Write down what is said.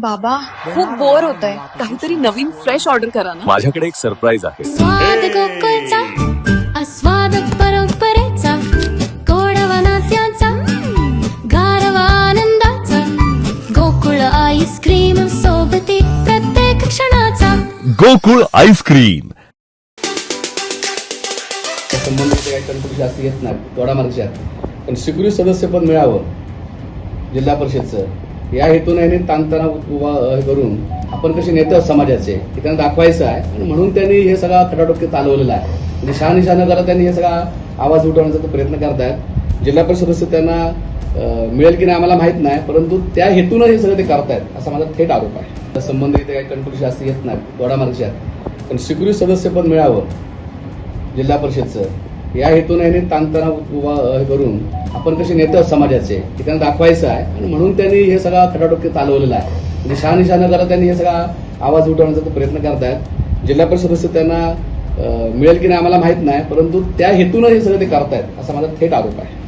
बाबा खूप बोर होतंय, काहीतरी नवीन फ्रेश ऑर्डर करा ना. माझ्याकडे एक सरप्राईज आहे. स्वाद गोकुळचा आस्वाद परंपरेचा गोडवा नात्याचा गारवा आनंदाचा गोकुळ आईस्क्रीम सोबती प्रत्येक क्षणाचा गोकुळ आईस्क्रीम. संबंधित काही कंट्रोल जास्त येत नाही थोडा मार्गशात, पण स्वीकृत सदस्यपद मिळावं जिल्हा परिषदचं या हेतूने ताणतणाव उभा करून आपण कसे नेते आहोत समाजाचे हे त्यांना दाखवायचं आहे आणि म्हणून त्यांनी हे सगळा खटाटोप चालवलेला आहे. म्हणजे शहानिशा न करता त्यांनी हे सगळा आवाज उठवण्याचा प्रयत्न करतायत. जिल्हा परिषद सदस्य त्यांना मिळेल की नाही आम्हाला माहित नाही, परंतु त्या हेतून हे सगळं ते करतायत असा माझा थेट आरोप आहे. संबंधित काही कंट्रोल जास्त येत नाही थोडा मार्गशात, पण स्वीकृत सदस्यपद मिळावं जिल्हा परिषदचं या हेतूने ताणतणाव उभा करून आपण कसे नेते आहोत समाजाचे हे त्यांना दाखवायचं आहे आणि म्हणून त्यांनी हे सगळा खटाटोप चालवलेला आहे. म्हणजे शहानिशा न करता त्यांनी हे सगळा आवाज उठवण्याचा प्रयत्न करतायत. जिल्हा परिषद सदस्य त्यांना मिळेल की नाही आम्हाला माहित नाही, परंतु त्या हेतून हे सगळं ते करतायत असा माझा थेट आरोप आहे.